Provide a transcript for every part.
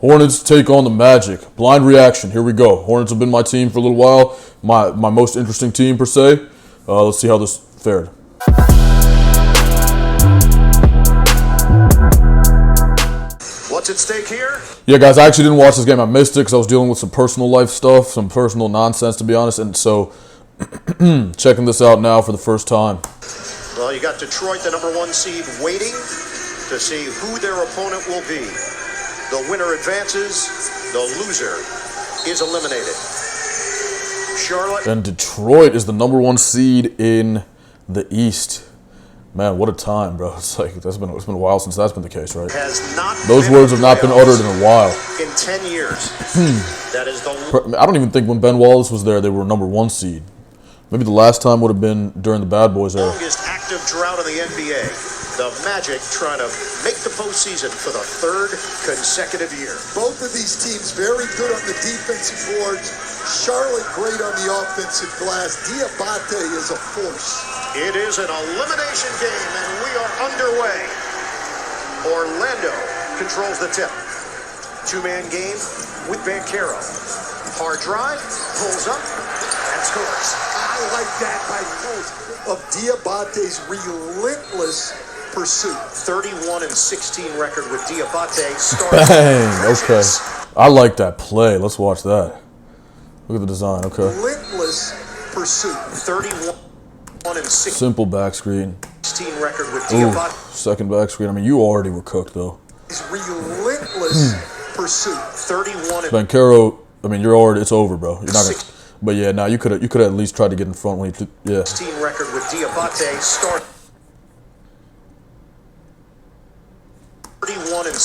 Hornets take on the Magic. Blind reaction. Here we go. Hornets have been my team for a little while. My most interesting team, per se. Let's see how this fared. What's at stake here? Yeah, guys, I actually didn't watch this game. I missed it because I was dealing with some personal life stuff, some personal nonsense, to be honest. And so, checking this out now for the first time. Well, you got Detroit, the #1 seed, waiting to see who their opponent will be. The winner advances. The loser is eliminated. Charlotte. And Detroit is the #1 seed in the East. Man, what a time, bro. It's been a while since that's been the case, right? Those words have not been uttered in a while. In 10 years. That is I don't even think when Ben Wallace was there, they were #1 seed. Maybe the last time would have been during the Bad Boys era. Longest active drought in the NBA. The Magic trying to make the postseason for the 3rd consecutive year. Both of these teams very good on the defensive boards. Charlotte great on the offensive glass. Diabate is a force. It is an elimination game, and we are underway. Orlando controls the tip. 2-man game with Banchero. Hard drive, pulls up, and scores. I like that by most of Diabate's relentless pursuit. 31-16 record with Diabate starting. Bang, okay. I like that play. Let's watch that. Look at the design, okay. Relentless pursuit. 31-16. Simple back screen. 16 record with Diabate. Second back screen. I mean, you already were cooked, though. His relentless pursuit. 31. Banchero, I mean, it's over, bro. You're not gonna. But yeah, now you could at least tried to get in front when you. Yeah. 16 record with Diabate start. 31 and.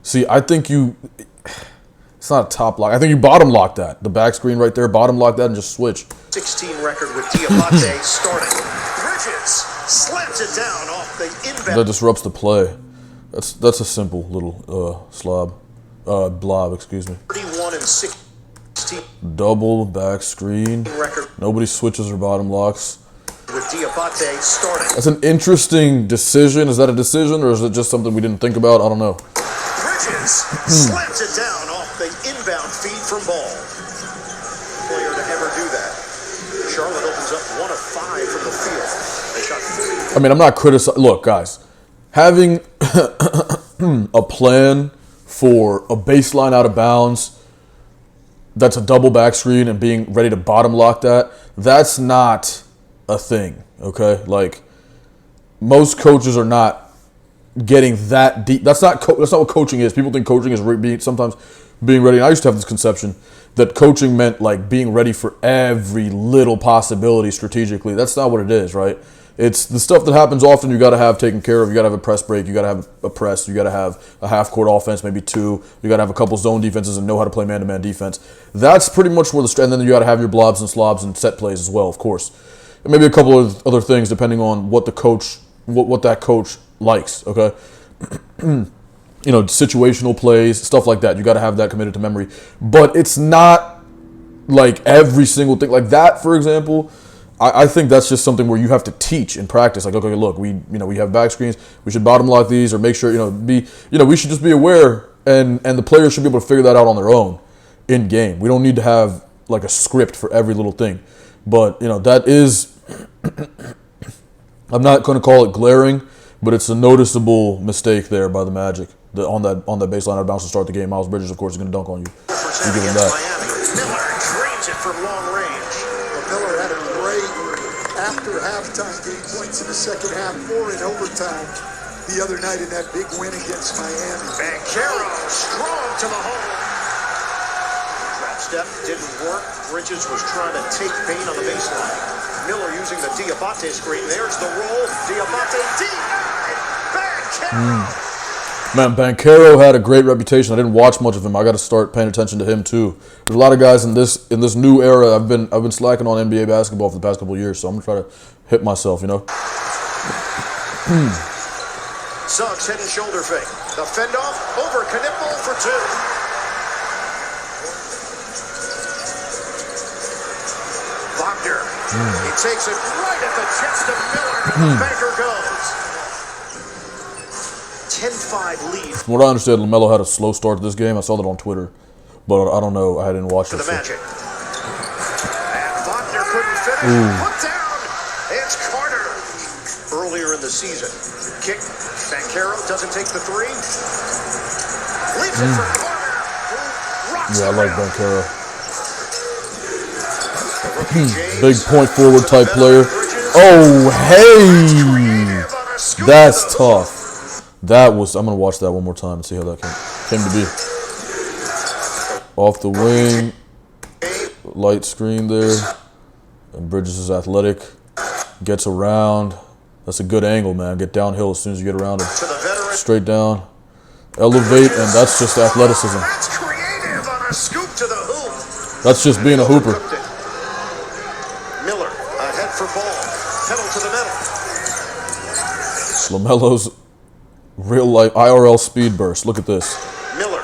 See, I think you. It's not a top lock. I think you bottom lock that. The back screen right there, bottom lock that and just switch. 16 record with Diabate starting. Bridges slams it down off the inbound. That disrupts the play. That's a simple little blob, excuse me. 31 and 16. Double back screen. Record. Nobody switches or bottom locks. With Diabate starting. That's an interesting decision. Is that a decision or is it just something we didn't think about? I don't know. Bridges slams it down off the inbound feed from Ball. Player to ever do that. Charlotte opens up 1 of 5 from the field. They shot 40. I mean, I'm not criticizing. Look, guys, having a plan for a baseline out of bounds that's a double back screen and being ready to bottom lock that's not a thing, okay? Like, most coaches are not getting that deep. That's not what coaching is. People think coaching is sometimes being ready. And I used to have this conception that coaching meant like being ready for every little possibility strategically. That's not what it is, right? It's the stuff that happens often you got to have taken care of. You got to have a press break. You got to have a press. You got to have a half-court offense, maybe 2. You got to have a couple zone defenses and know how to play man-to-man defense. That's pretty much where and then you got to have your blobs and slobs and set plays as well, of course. And maybe a couple of other things depending on what the coach, what that coach likes, okay? Situational plays, stuff like that. You got to have that committed to memory. But it's not like every single thing. Like that, for example, I think that's just something where you have to teach and practice. Like, okay, look, we have back screens. We should bottom lock these or make sure, we should just be aware and the players should be able to figure that out on their own in game. We don't need to have like a script for every little thing. But, that is, I'm not going to call it glaring, but it's a noticeable mistake there by the Magic. On that baseline out of bounds to start the game. Miles Bridges, of course, is going to dunk on you. You give him that. Miller drains it from long range. Miller had a great after halftime game points in the second half, 4 in overtime the other night in that big win against Miami. Banchero strong to the hole. Drop step didn't work. Bridges was trying to take Bain on the baseline. Miller using the Diabate screen. There's the roll. Diabate denied. Banchero. Man, Banchero had a great reputation. I didn't watch much of him. I got to start paying attention to him too. There's a lot of guys in this new era. I've been slacking on NBA basketball for the past couple of years, so I'm gonna try to hit myself. Suggs head and shoulder fake. The fend off over Knipple for 2. Wagner. He takes it right at the chest of Miller, and the banker goes. 10-5 lead From what I understand, LaMelo had a slow start to this game. I saw that on Twitter, but I don't know. I didn't watch to it. the Magic. And Wagner couldn't finish. Put down. It's Carter. Earlier in the season, kick. Banchero doesn't take the three. Leaves it for Carter. Who rocks Yeah, I it like around. Banchero. Big point forward type player. Oh, hey! That's tough. That was. I'm gonna watch that one more time and see how that came to be. Off the wing, light screen there, and Bridges is athletic. Gets around. That's a good angle, man. Get downhill as soon as you get around him. To the veteran. Straight down, elevate, and that's just athleticism. That's creative on a scoop to the hoop. That's just being a hooper. Miller ahead for ball. Pedal to the middle. LaMelo's real life IRL speed burst. Look at this. Miller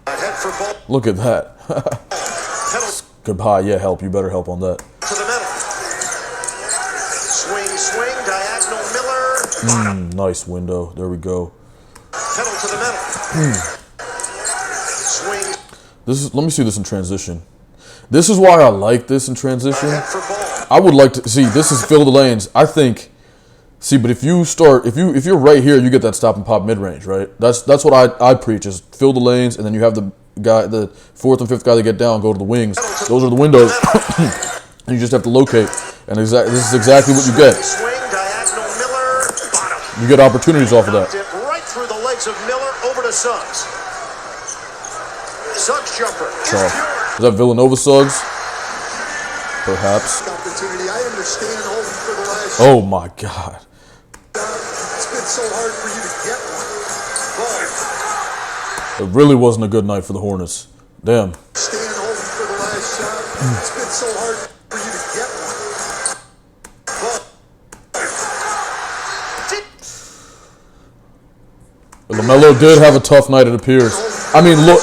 ahead for ball. Look at that. Pedal Goodbye. Yeah, help. You better help on that. to the middle. Swing, diagonal Miller. Bottom. Nice window. There we go. Pedal to the middle. Swing Let me see this in transition. This is why I like this in transition. ahead for ball. I would like to see this is fill the lanes. I think. See, but if you're right here, you get that stop and pop mid range, right? That's what I preach is fill the lanes, and then you have the fourth and fifth guy that get down, go to the wings. Those are the windows, and you just have to locate. And this is exactly what you get. Swing, diagonal Miller. Bottom. You get opportunities off of that. Dip right through the legs of Miller over to Suggs. Suggs jumper. So, is that Villanova Suggs? Perhaps. Opportunity. I understand holding for the last Oh my God. It's been so hard for you to get one. It really wasn't a good night for the Hornets. Damn. Stand holding for the last shot. It's been so hard for you to get one. LaMelo did have a tough night, it appears. I mean, look,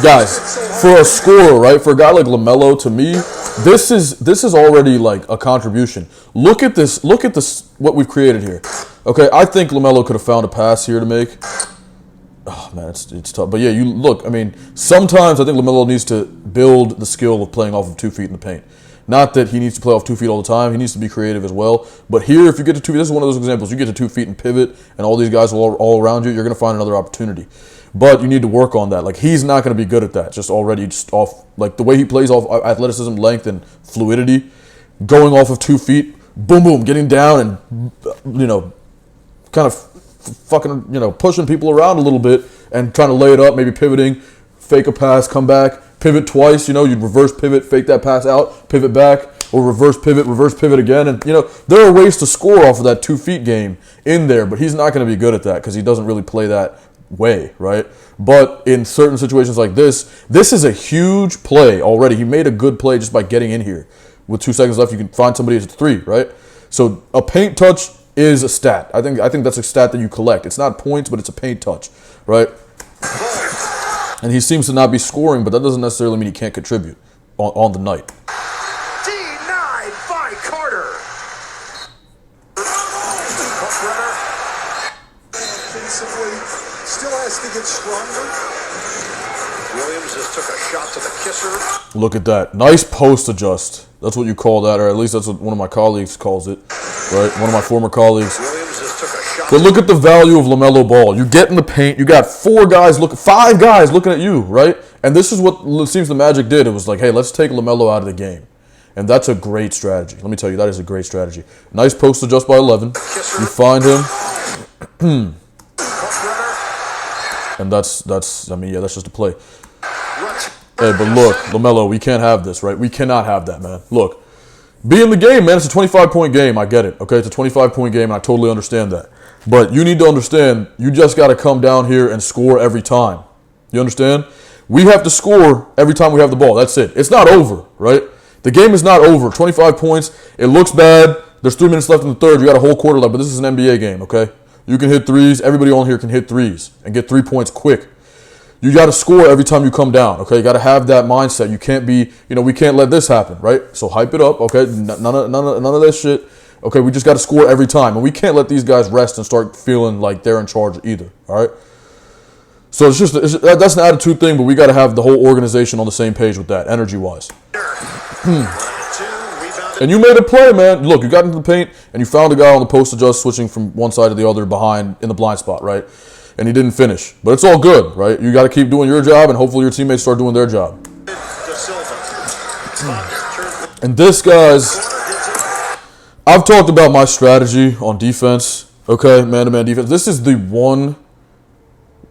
guys, for a scorer, right? For a guy like LaMelo, to me, this is already like a contribution. Look at this. Look at this. What we've created here. Okay, I think LaMelo could have found a pass here to make. Oh man, it's tough. But yeah, you look. I mean, sometimes I think LaMelo needs to build the skill of playing off of 2 feet in the paint. Not that he needs to play off 2 feet all the time. He needs to be creative as well. But here, if you get to 2 feet, this is one of those examples. You get to 2 feet and pivot, and all these guys are all around you. You're going to find another opportunity. But you need to work on that. Like, he's not going to be good at that. Just off, like the way he plays off athleticism, length, and fluidity, going off of 2 feet, boom, boom, getting down and, kind of fucking, pushing people around a little bit and trying to lay it up, maybe pivoting, fake a pass, come back, pivot twice, you'd reverse pivot, fake that pass out, pivot back, or reverse pivot again. And, there are ways to score off of that 2 feet game in there, but he's not going to be good at that because he doesn't really play that way, right? But in certain situations like this is a huge play already. He made a good play just by getting in here. With 2 seconds left, you can find somebody at 3, right? So a paint touch is a stat. I think that's a stat that you collect. It's not points, but it's a paint touch, right? And he seems to not be scoring, but that doesn't necessarily mean he can't contribute on the night. Denied by Carter. Offensively, still has to get stronger. Williams just took a shot to the kisser. Look at that. Nice post adjust. That's what you call that, or at least that's what one of my colleagues calls it, right? One of my former colleagues. Williams just took a shot. But look at the value of LaMelo Ball. You get in the paint. You got 5 guys looking at you, right? And this is what it seems the Magic did. It was like, hey, let's take LaMelo out of the game. And that's a great strategy. Let me tell you, that is a great strategy. Nice post adjust by 11. You find him. And that's just a play. Hey, but look, LaMelo, we can't have this, right? We cannot have that, man. Look, be in the game, man. It's a 25-point game. I get it, okay? It's a 25-point game, and I totally understand that. But you need to understand, you just got to come down here and score every time. You understand? We have to score every time we have the ball. That's it. It's not over, right? The game is not over. 25 points. It looks bad. There's 3 minutes left in the third. You got a whole quarter left, but this is an NBA game, okay? You can hit threes. Everybody on here can hit threes and get 3 points quick. You got to score every time you come down, okay? You got to have that mindset. You can't be, we can't let this happen, right? So hype it up, okay? None of that shit. Okay, we just got to score every time. And we can't let these guys rest and start feeling like they're in charge either. All right? So that's an attitude thing, but we got to have the whole organization on the same page with that, energy-wise. And you made a play, man. Look, you got into the paint, and you found a guy on the post adjust switching from one side to the other behind in the blind spot, right? And he didn't finish. But it's all good, right? You got to keep doing your job, and hopefully your teammates start doing their job. And this, guys, I've talked about my strategy on defense, okay, man-to-man defense. This is the one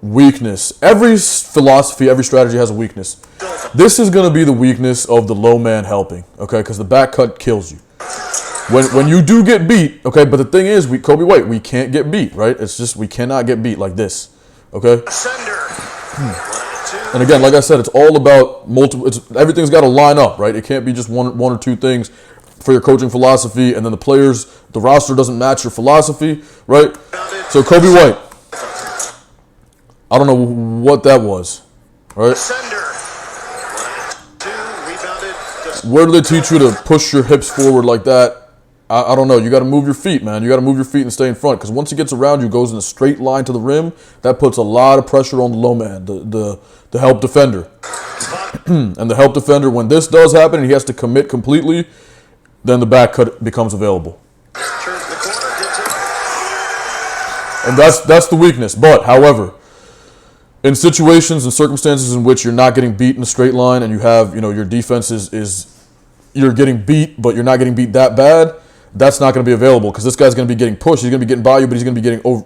weakness. Every philosophy, every strategy has a weakness. This is going to be the weakness of the low man helping, okay, because the back cut kills you. When you do get beat, okay, but the thing is, Kobe White, we can't get beat, right? It's just we cannot get beat like this, okay? And again, like I said, it's all about multiple. Everything's got to line up, right? It can't be just one or two things for your coaching philosophy, and then the roster doesn't match your philosophy, right? So Kobe White, I don't know what that was, right? Where do they teach you to push your hips forward like that? I don't know. You got to move your feet, man. You got to move your feet and stay in front, because once he gets around you, goes in a straight line to the rim, that puts a lot of pressure on the low man, the help defender. And the help defender, when this does happen and he has to commit completely, then the back cut becomes available. And that's the weakness. But, however, in situations and circumstances in which you're not getting beat in a straight line and you have, your defense is you're getting beat, but you're not getting beat that bad, that's not going to be available, because this guy's going to be getting pushed. He's going to be getting by you, but he's going to be getting over,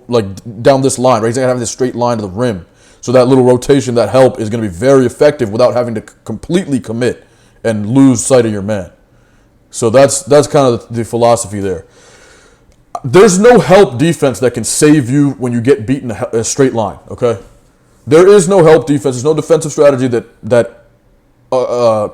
down this line, right? He's going to have this straight line to the rim. So that little rotation, that help, is going to be very effective without having to completely commit and lose sight of your man. So that's kind of the philosophy there. There's no help defense that can save you when you get beat in a straight line, okay? There is no help defense. There's no defensive strategy that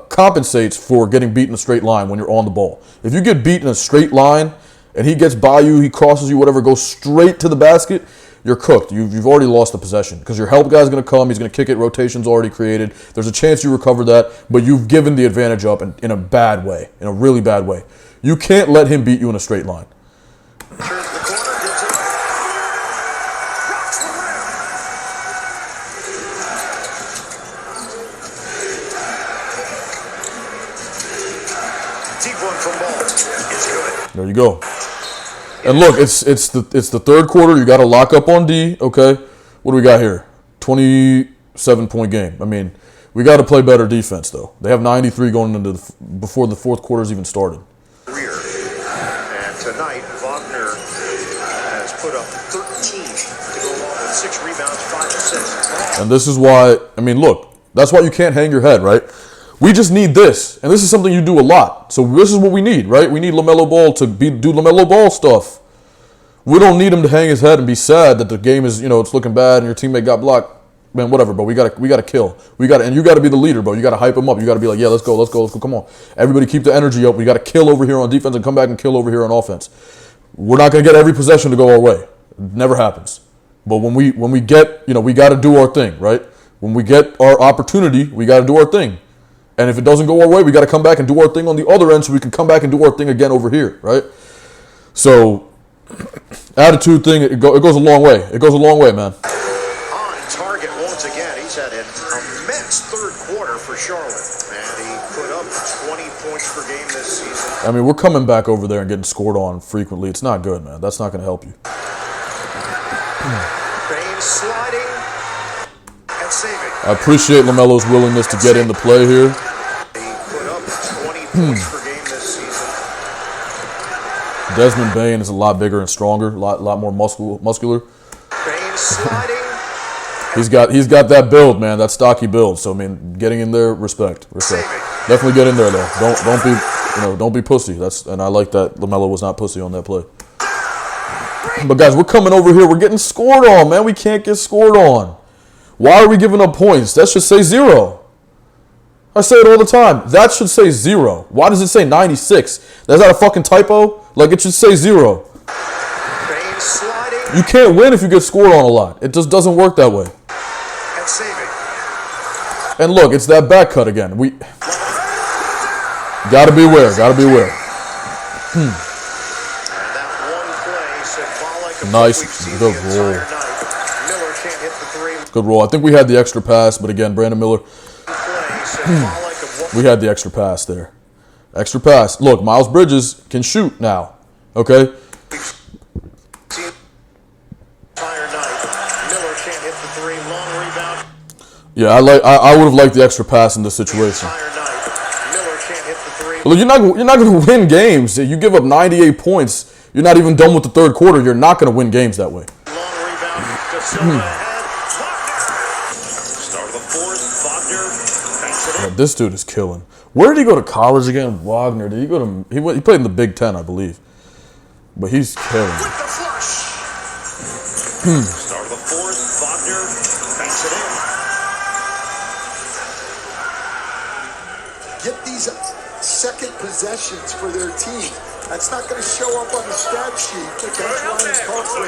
compensates for getting beat in a straight line when you're on the ball. If you get beat in a straight line and he gets by you, he crosses you, whatever, goes straight to the basket, you're cooked. You've already lost the possession, because your help guy's going to come. He's going to kick it. Rotation's already created. There's a chance you recover that, but you've given the advantage up in a bad way, in a really bad way. You can't let him beat you in a straight line. There you go. And look, it's the third quarter. You got to lock up on D, okay? What do we got here? 27-point game. I mean, we got to play better defense, though. They have 93 going into before the fourth quarter's even started. And tonight, Wagner has put up 13 to go along with 6 rebounds, 5 assists. And this is why, I mean, look, that's why you can't hang your head, right? We just need this, and this is something you do a lot. So this is what we need, right? We need LaMelo Ball to do LaMelo Ball stuff. We don't need him to hang his head and be sad that the game is, it's looking bad and your teammate got blocked. Man, whatever, but we gotta kill. And you gotta be the leader, bro. You gotta hype him up. You gotta be like, yeah, let's go. Come on, everybody, keep the energy up. We gotta kill over here on defense and come back and kill over here on offense. We're not gonna get every possession to go our way. It never happens. But when we get, we gotta do our thing, right? When we get our opportunity, we gotta do our thing. And if it doesn't go our way, we got to come back and do our thing on the other end so we can come back and do our thing again over here, right? So, attitude thing, it goes a long way. It goes a long way, man. On target once again. He's had an immense third quarter for Charlotte. And he put up 20 points per game this season. I mean, we're coming back over there and getting scored on frequently. It's not good, man. That's not going to help you. Bain sliding and saving. I appreciate LaMelo's willingness to get into play here. He put up 20 points per game this season. Desmond Bane is a lot bigger and stronger, a lot more muscular. Bain sliding. He's got that build, man, that stocky build. So I mean, getting in there, respect. Definitely get in there though. Don't be pussy. And I like that LaMelo was not pussy on that play. But guys, we're coming over here. We're getting scored on, man. We can't get scored on. Why are we giving up points? That should say 0. I say it all the time. That should say 0. Why does it say 96? Is that a fucking typo? Like, it should say 0. You can't win if you get scored on a lot. It just doesn't work that way. And saving. And look, it's that back cut again. We gotta beware. Nice. Good roll. Miller can't hit the three. Good roll. I think we had the extra pass, but again, Brandon Miller, we had the extra pass there. Extra pass. Look, Miles Bridges can shoot now. Okay? Entire night. Miller can't hit the three. Long rebound. Yeah, I would have liked the extra pass in this situation. Entire night. Miller can't hit the three. Look, you're not going to win games. You give up 98 points. You're not even done with the third quarter. You're not going to win games that way. Long rebound. De Silva ahead. Start of the fourth. Wagner banks it in. Yeah, this dude is killing. Where did he go to college again? Wagner. Did he go to? He played in the Big Ten, I believe. But he's killing. With the flush. Start of the fourth. Wagner banks it in. Get these second possessions for their team. That's not going to show up on the stat sheet, but that's Ryan's culture.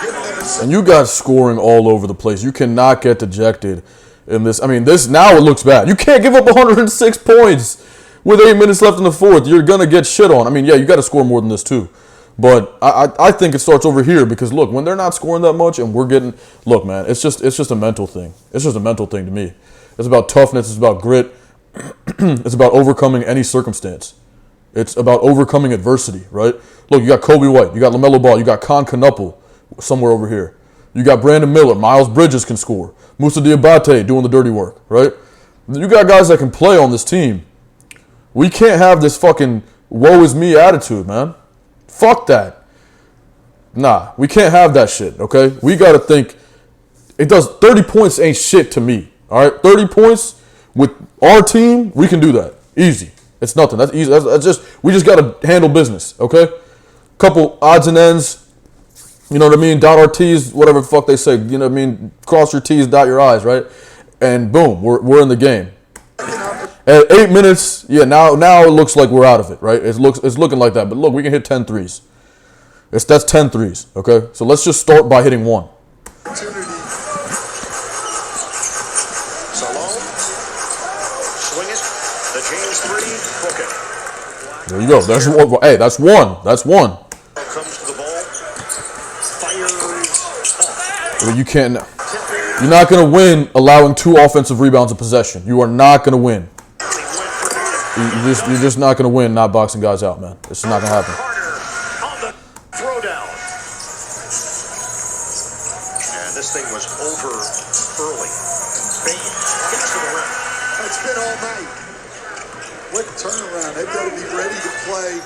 Giving them a And you guys scoring all over the place. You cannot get dejected in this. I mean, this now it looks bad. You can't give up 106 points with 8 minutes left in the fourth. You're going to get shit on. I mean, yeah, you got to score more than this too. But I think it starts over here because, look, when they're not scoring that much and we're getting – look, man, it's just a mental thing. It's just a mental thing to me. It's about toughness. It's about grit. It's about overcoming any circumstance. It's about overcoming adversity, right? Look, you got Kobe White. You got LaMelo Ball. You got Con Knuppel somewhere over here. You got Brandon Miller. Miles Bridges can score. Musa Diabate doing the dirty work, right? You got guys that can play on this team. We can't have this fucking woe is me attitude, man. Fuck that. Nah, we can't have that shit, okay? We got to think, it does 30 points ain't shit to me, all right? 30 points with our team, we can do that. Easy. It's nothing. That's easy. That's just, we just got to handle business, okay? Couple odds and ends, you know what I mean? Dot our T's, whatever the fuck they say. You know what I mean? Cross your T's, dot your I's, right? And boom, we're in the game. At 8 minutes, yeah, now it looks like we're out of it, right? It's looking like that. But look, we can hit 10 threes. That's 10 threes, okay? So let's just start by hitting one. opportunity. Salone. Swing it. The James three. Book it. There you go. That's one. Hey, that's one. That's one. Comes to the ball. Fires off. But you can't. You're not going to win allowing 2 offensive rebounds a possession. You are not going to win. You're just not going to win not boxing guys out, man. It's just not going to happen. Carter on the throwdown. And this thing was over early. Bain gets to the rim. It's been all night. What turnaround. They've got to be ready to play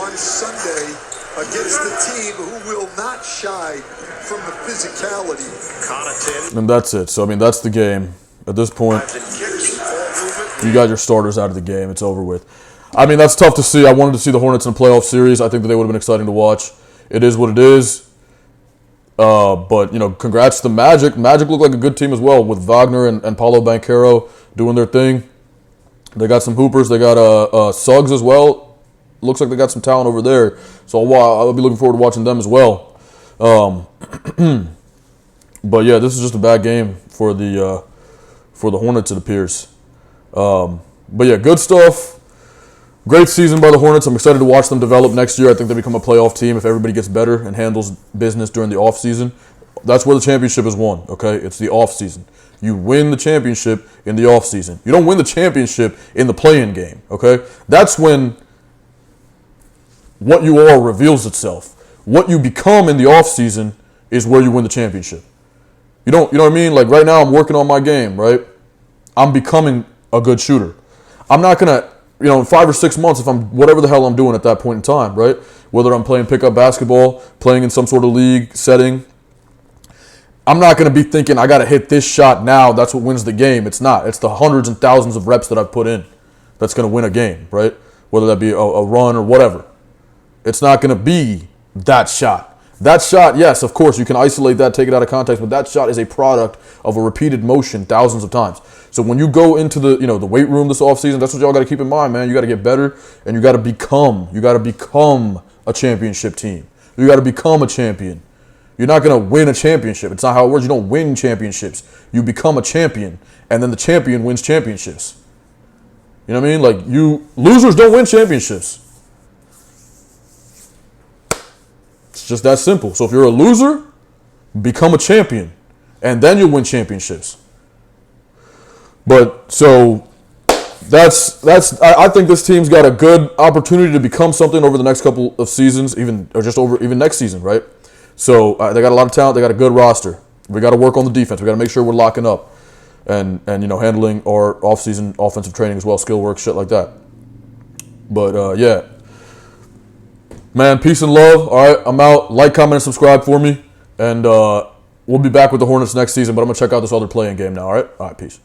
on Sunday against the team who will not shy from the physicality. Connaughton. And that's it. So, I mean, that's the game. At this point, Drives and kicks. Ball movement. you got your starters out of the game. It's over with. I mean, that's tough to see. I wanted to see the Hornets in a playoff series. I think that they would have been exciting to watch. It is what it is. But, you know, congrats to the Magic. Magic looked like a good team as well with Wagner and Paulo Banchero doing their thing. They got some hoopers. They got Suggs as well. Looks like they got some talent over there. So I'll be looking forward to watching them as well. But, yeah, this is just a bad game for the Hornets, it appears. But, yeah, good stuff. Great season by the Hornets. I'm excited to watch them develop next year. I think they become a playoff team if everybody gets better and handles business during the offseason. That's where the championship is won, okay? It's the offseason. You win the championship in the offseason. You don't win the championship in the play-in game, okay? That's when what you are reveals itself. What you become in the offseason is where you win the championship. You know what I mean? Like right now I'm working on my game, right? I'm becoming a good shooter. I'm not going to, in 5 or 6 months, if I'm whatever the hell I'm doing at that point in time, right? Whether I'm playing pickup basketball, playing in some sort of league setting, I'm not going to be thinking I got to hit this shot now. That's what wins the game. It's not. It's the hundreds and thousands of reps that I've put in that's going to win a game, right? Whether that be a run or whatever. It's not going to be that shot. That shot, yes, of course, you can isolate that, take it out of context, but that shot is a product of a repeated motion thousands of times. So when you go into the weight room this offseason, that's what y'all got to keep in mind, man. You got to get better, and you got to become a championship team. You got to become a champion. You're not going to win a championship. It's not how it works. You don't win championships. You become a champion, and then the champion wins championships. You know what I mean? Like, losers don't win championships. just that simple. So if you're a loser, become a champion, and then you'll win championships. But so that's I think this team's got a good opportunity to become something over the next couple of seasons, even next season, right? So they got a lot of talent. They got a good roster. We got to work on the defense. We got to make sure we're locking up and handling our off-season offensive training as well, skill work, shit like that. But yeah, man, peace and love. All right, I'm out. Like, comment, and subscribe for me, and we'll be back with the Hornets next season. But I'm gonna check out this other playing game now. All right, peace.